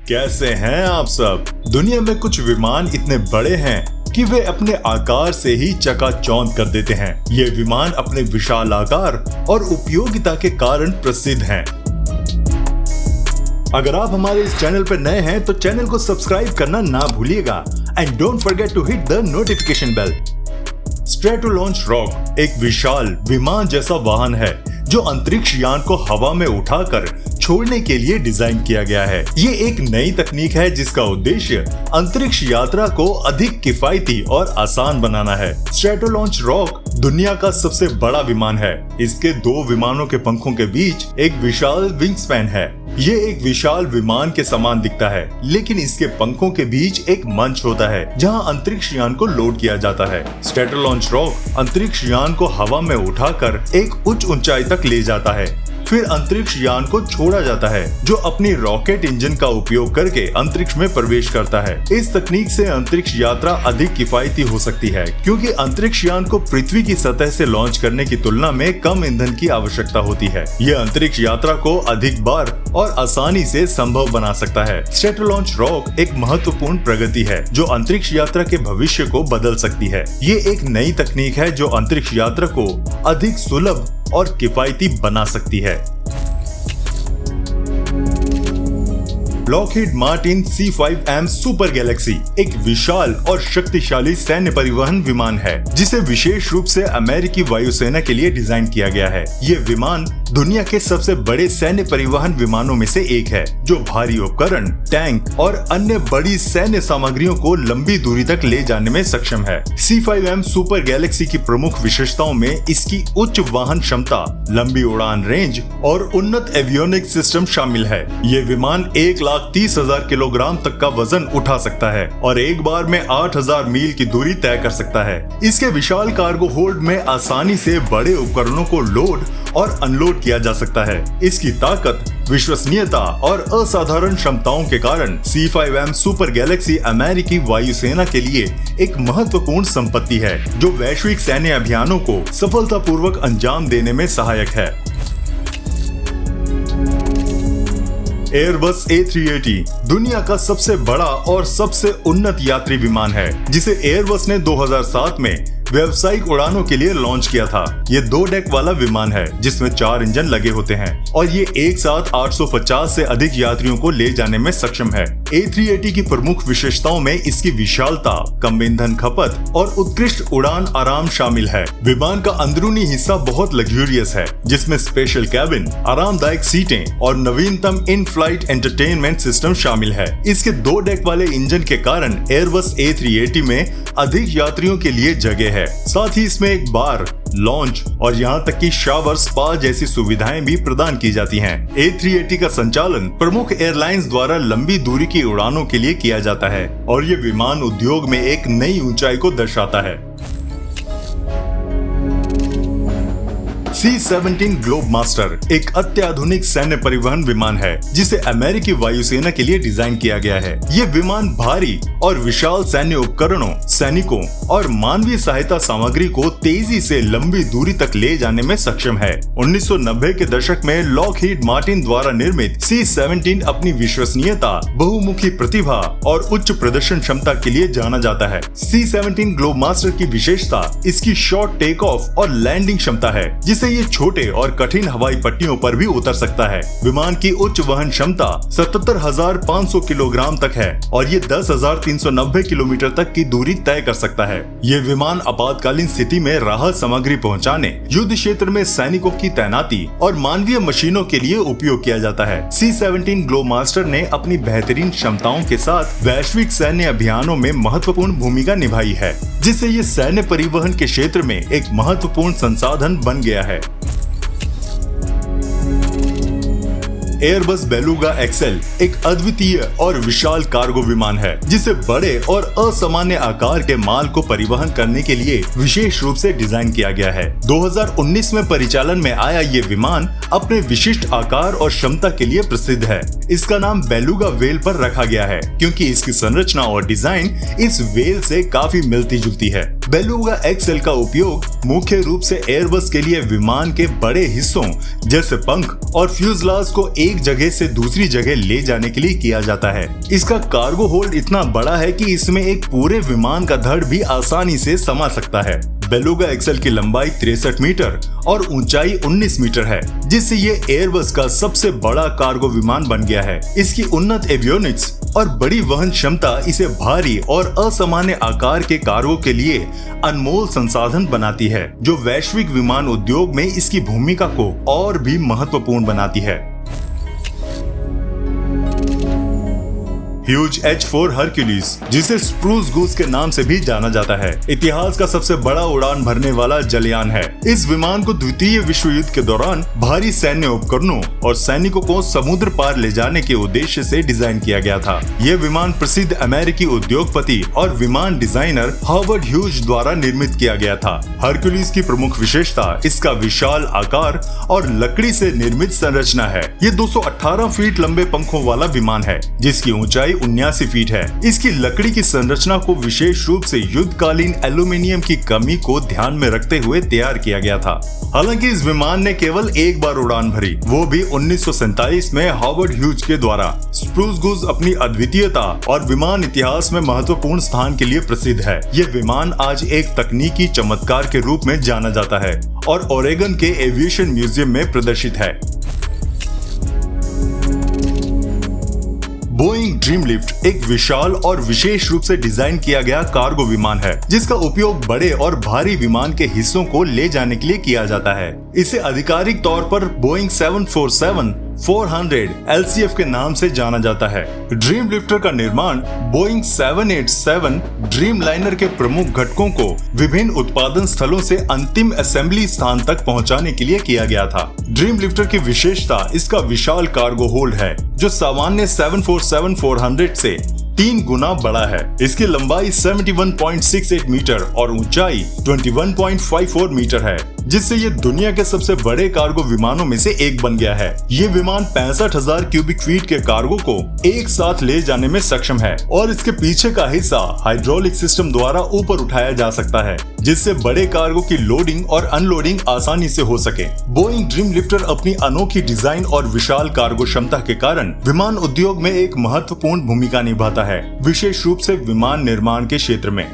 कैसे हैं आप सब। दुनिया में कुछ विमान इतने बड़े हैं कि वे अपने आकार से ही चकाचौंध कर देते हैं। ये विमान अपने विशाल आकार और उपयोगिता के कारण प्रसिद्ध हैं। अगर आप हमारे इस चैनल पर नए हैं तो चैनल को सब्सक्राइब करना ना भूलिएगा and don't forget to hit the notification bell. Stratolaunch Roc एक विशाल विमान जैसा वाहन है जो अंतरिक्ष यान को हवा में उठाकर छोड़ने के लिए डिजाइन किया गया है। ये एक नई तकनीक है जिसका उद्देश्य अंतरिक्ष यात्रा को अधिक किफायती और आसान बनाना है। स्ट्रेटोलॉन्च रॉक दुनिया का सबसे बड़ा विमान है। इसके दो विमानों के पंखों के बीच एक विशाल विंग स्पैन है। ये एक विशाल विमान के समान दिखता है, लेकिन इसके पंखों के बीच एक मंच होता है जहां अंतरिक्ष यान को लोड किया जाता है। स्ट्रेटोलॉन्च रॉक अंतरिक्ष यान को हवा में उठाकर एक उच्च ऊंचाई तक ले जाता है, फिर अंतरिक्ष यान को छोड़ा जाता है जो अपनी रॉकेट इंजन का उपयोग करके अंतरिक्ष में प्रवेश करता है। इस तकनीक से अंतरिक्ष यात्रा अधिक किफायती हो सकती है क्योंकि अंतरिक्ष यान को पृथ्वी की सतह से लॉन्च करने की तुलना में कम ईंधन की आवश्यकता होती है। यह अंतरिक्ष यात्रा को अधिक बार और आसानी से संभव बना सकता है। स्ट्रेटोलॉन्च रॉक एक महत्वपूर्ण प्रगति है जो अंतरिक्ष यात्रा के भविष्य को बदल सकती है। ये एक नई तकनीक है जो अंतरिक्ष यात्रा को अधिक सुलभ और किफायती बना सकती है। Lockheed Martin C5M super Galaxy एक विशाल और शक्तिशाली सैन्य परिवहन विमान है जिसे विशेष रूप से अमेरिकी वायुसेना के लिए डिजाइन किया गया है। ये विमान दुनिया के सबसे बड़े सैन्य परिवहन विमानों में से एक है जो भारी उपकरण, टैंक और अन्य बड़ी सैन्य सामग्रियों को लंबी दूरी तक ले जाने में सक्षम है। C5M सुपर गैलेक्सी की प्रमुख विशेषताओं में इसकी उच्च वाहन क्षमता, लंबी उड़ान रेंज और उन्नत एवियोनिक्स सिस्टम शामिल है। ये विमान 1,30,000 किलोग्राम तक का वजन उठा सकता है और एक बार में 8,000 मील की दूरी तय कर सकता है। इसके विशाल कार्गो होल्ड में आसानी से बड़े उपकरणों को लोड और अनलोड किया जा सकता है। इसकी ताकत, विश्वसनीयता और असाधारण क्षमताओं के कारण C5M सुपर गैलेक्सी अमेरिकी वायुसेना के लिए एक महत्वपूर्ण संपत्ति है जो वैश्विक सैन्य अभियानों को सफलतापूर्वक अंजाम देने में सहायक है। एयरबस A380 दुनिया का सबसे बड़ा और सबसे उन्नत यात्री विमान है जिसे एयरबस ने 2007 में व्यावसायिक उड़ानों के लिए लॉन्च किया था। ये 2 डेक वाला विमान है जिसमें 4 इंजन लगे होते हैं और ये एक साथ 850 से अधिक यात्रियों को ले जाने में सक्षम है। A380 की प्रमुख विशेषताओं में इसकी विशालता, कम ईंधन खपत और उत्कृष्ट उड़ान आराम शामिल है। विमान का अंदरूनी हिस्सा बहुत लग्जूरियस है जिसमें स्पेशल कैबिन, आरामदायक सीटें और नवीनतम इन फ्लाइट एंटरटेनमेंट सिस्टम शामिल है। इसके 2 डेक वाले इंजन के कारण एयरबस A380 में अधिक यात्रियों के लिए जगह है। साथ ही इसमें एक बार, लॉन्च और यहाँ तक कि शावर, स्पा जैसी सुविधाएं भी प्रदान की जाती हैं। A380 का संचालन प्रमुख एयरलाइंस द्वारा लंबी दूरी की उड़ानों के लिए किया जाता है और ये विमान उद्योग में एक नई ऊंचाई को दर्शाता है। C-17 ग्लोबमास्टर एक अत्याधुनिक सैन्य परिवहन विमान है जिसे अमेरिकी वायुसेना के लिए डिजाइन किया गया है। ये विमान भारी और विशाल सैन्य उपकरणों, सैनिकों और मानवीय सहायता सामग्री को तेजी से लंबी दूरी तक ले जाने में सक्षम है। 1990 के दशक में लॉकहीड मार्टिन द्वारा निर्मित C-17 अपनी विश्वसनीयता, बहुमुखी प्रतिभा और उच्च प्रदर्शन क्षमता के लिए जाना जाता है। C-17 ग्लोबमास्टर की विशेषता इसकी शॉर्ट टेक ऑफ और लैंडिंग क्षमता है जिसे ये छोटे और कठिन हवाई पट्टियों पर भी उतर सकता है। विमान की उच्च वहन क्षमता 77,500 किलोग्राम तक है और ये 10,390 किलोमीटर तक की दूरी तय कर सकता है। ये विमान आपातकालीन स्थिति में राहत सामग्री पहुंचाने, युद्ध क्षेत्र में सैनिकों की तैनाती और मानवीय मशीनों के लिए उपयोग किया जाता है। C-17 ग्लोबमास्टर ने अपनी बेहतरीन क्षमताओं के साथ वैश्विक सैन्य अभियानों में महत्वपूर्ण भूमिका निभाई है जिससे ये सैन्य परिवहन के क्षेत्र में एक महत्वपूर्ण संसाधन बन गया है। एयरबस बेलुगा एक्सेल एक अद्वितीय और विशाल कार्गो विमान है जिसे बड़े और असामान्य आकार के माल को परिवहन करने के लिए विशेष रूप से डिजाइन किया गया है। 2019 में परिचालन में आया ये विमान अपने विशिष्ट आकार और क्षमता के लिए प्रसिद्ध है। इसका नाम बेलुगा व्हेल पर रखा गया है क्योंकि इसकी संरचना और डिजाइन इस व्हेल से काफी मिलती जुलती है। बेलुगा एक्सएल का उपयोग मुख्य रूप से एयरबस के लिए विमान के बड़े हिस्सों जैसे पंख और फ्यूजलाज को एक जगह से दूसरी जगह ले जाने के लिए किया जाता है। इसका कार्गो होल्ड इतना बड़ा है कि इसमें एक पूरे विमान का धड़ भी आसानी से समा सकता है। बेलुगा एक्सएल की लंबाई 63 मीटर और ऊंचाई 19 मीटर है, जिससे ये एयरबस का सबसे बड़ा कार्गो विमान बन गया है। इसकी उन्नत एवियोनिक्स और बड़ी वहन क्षमता इसे भारी और असामान्य आकार के कार्गो के लिए अनमोल संसाधन बनाती है, जो वैश्विक विमान उद्योग में इसकी भूमिका को और भी महत्वपूर्ण बनाती है। ह्यूज H-4 हरक्यूलिस, जिसे स्प्रूस गूस के नाम से भी जाना जाता है, इतिहास का सबसे बड़ा उड़ान भरने वाला जलयान है। इस विमान को द्वितीय विश्व युद्ध के दौरान भारी सैन्य उपकरणों और सैनिकों को समुद्र पार ले जाने के उद्देश्य से डिजाइन किया गया था। यह विमान प्रसिद्ध अमेरिकी उद्योगपति और विमान डिजाइनर हार्वर्ड ह्यूज द्वारा निर्मित किया गया था। हरक्यूलिस की प्रमुख विशेषता इसका विशाल आकार और लकड़ी से निर्मित संरचना है। ये 218 फीट लंबे पंखों वाला विमान है, जिसकी ऊंचाई 79 फीट है। इसकी लकड़ी की संरचना को विशेष रूप से युद्धकालीन एल्यूमीनियम की कमी को ध्यान में रखते हुए तैयार किया गया था। हालांकि इस विमान ने केवल एक बार उड़ान भरी, वो भी 1947 में हार्वर्ड ह्यूज के द्वारा। स्प्रूस गूस अपनी अद्वितीयता और विमान इतिहास में महत्वपूर्ण स्थान के लिए प्रसिद्ध है। ये विमान आज एक तकनीकी चमत्कार के रूप में जाना जाता है और ओरेगन के एविएशन म्यूजियम में प्रदर्शित है। बोइंग ड्रीम लिफ्ट एक विशाल और विशेष रूप से डिजाइन किया गया कार्गो विमान है, जिसका उपयोग बड़े और भारी विमान के हिस्सों को ले जाने के लिए किया जाता है। इसे आधिकारिक तौर पर बोइंग 747-400 LCF के नाम से जाना जाता है। ड्रीम लिफ्टर का निर्माण बोइंग 787 ड्रीम लाइनर के प्रमुख घटकों को विभिन्न उत्पादन स्थलों से अंतिम असेंबली स्थान तक पहुंचाने के लिए किया गया था। ड्रीम लिफ्टर की विशेषता इसका विशाल कार्गो होल्ड है, जो सामान्य 747-400 से 3 गुना बड़ा है। इसकी लंबाई 71.68 मीटर और ऊंचाई 21.54 मीटर है, जिससे ये दुनिया के सबसे बड़े कार्गो विमानों में से एक बन गया है। ये विमान 65,000 क्यूबिक फीट के कार्गो को एक साथ ले जाने में सक्षम है और इसके पीछे का हिस्सा हाइड्रोलिक सिस्टम द्वारा ऊपर उठाया जा सकता है, जिससे बड़े कार्गो की लोडिंग और अनलोडिंग आसानी से हो सके। बोइंग ड्रीम लिफ्टर अपनी अनोखी डिजाइन और विशाल कार्गो क्षमता के कारण विमान उद्योग में एक महत्वपूर्ण भूमिका निभाता है, विशेष रूप से विमान निर्माण के क्षेत्र में।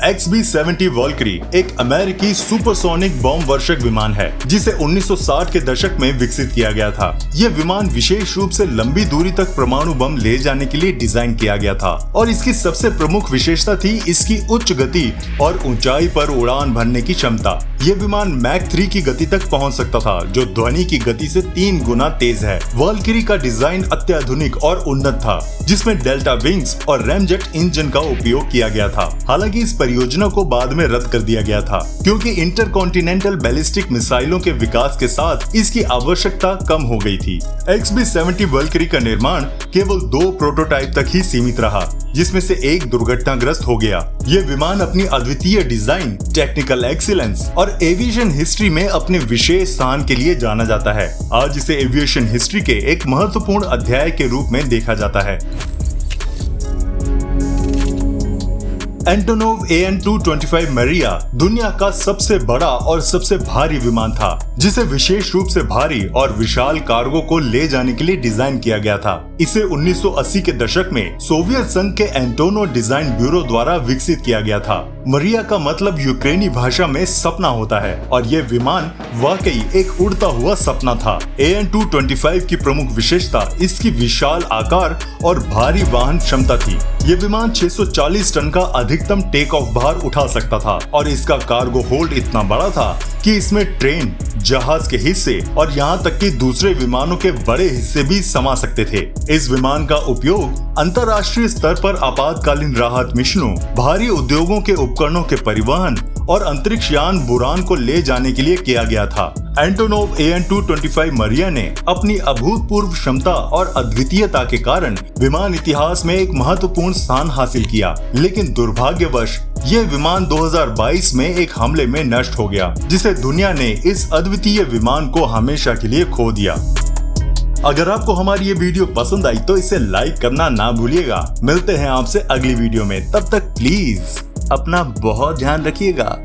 XB-70 वॉल्करी एक अमेरिकी सुपरसोनिक बॉम्ब वर्षक विमान है, जिसे 1960 के दशक में विकसित किया गया था। यह विमान विशेष रूप से लंबी दूरी तक परमाणु बम ले जाने के लिए डिजाइन किया गया था और इसकी सबसे प्रमुख विशेषता थी इसकी उच्च गति और ऊंचाई पर उड़ान भरने की क्षमता। यह विमान मैक 3 की गति तक पहुंच सकता था, जो ध्वनि की गति से 3 गुना तेज है। वॉल्करी का डिजाइन अत्याधुनिक और उन्नत था, जिसमें डेल्टा विंग्स और रैमजेट इंजन का उपयोग किया गया था। हालांकि इस परियोजना को बाद में रद्द कर दिया गया था, क्योंकि इंटरकॉन्टिनेंटल बैलिस्टिक मिसाइलों के विकास के साथ इसकी आवश्यकता कम हो गई थी। XB-70 वॉल्करी का निर्माण केवल 2 प्रोटोटाइप तक ही सीमित रहा, जिसमें से एक दुर्घटनाग्रस्त हो गया। ये विमान अपनी अद्वितीय डिजाइन, टेक्निकल एक्सीलेंस और एविएशन हिस्ट्री में अपने विशेष स्थान के लिए जाना जाता है। आज इसे एविएशन हिस्ट्री के एक महत्वपूर्ण अध्याय के रूप में देखा जाता है। एंटोनोव AN-225 मरिया दुनिया का सबसे बड़ा और सबसे भारी विमान था, जिसे विशेष रूप से भारी और विशाल कार्गो को ले जाने के लिए डिजाइन किया गया था। इसे 1980 के दशक में सोवियत संघ के एंटोनो डिजाइन ब्यूरो द्वारा विकसित किया गया था। मरिया का मतलब यूक्रेनी भाषा में सपना होता है और ये विमान वाकई एक उड़ता हुआ सपना था। AN-225 की प्रमुख विशेषता इसकी विशाल आकार और भारी वाहन क्षमता थी। ये विमान 640 टन का अधिकतम टेक ऑफ भार उठा सकता था और इसका कार्गो होल्ड इतना बड़ा था कि इसमें ट्रेन, जहाज के हिस्से और यहाँ तक कि दूसरे विमानों के बड़े हिस्से भी समा सकते थे। इस विमान का उपयोग अंतर्राष्ट्रीय स्तर पर आपातकालीन राहत मिशनों, भारी उद्योगों के उपकरणों के परिवहन और अंतरिक्ष यान बुरान को ले जाने के लिए किया गया था। एंटोनोव AN-225 मरिया ने अपनी अभूतपूर्व क्षमता और अद्वितीयता के कारण विमान इतिहास में एक महत्वपूर्ण स्थान हासिल किया, लेकिन दुर्भाग्यवश यह विमान 2022 में एक हमले में नष्ट हो गया, जिसे दुनिया ने इस अद्वितीय विमान को हमेशा के लिए खो दिया। अगर आपको हमारी ये वीडियो पसंद आई तो इसे लाइक करना ना भूलिएगा। मिलते हैं आपसे अगली वीडियो में, तब तक प्लीज अपना बहुत ध्यान रखिएगा।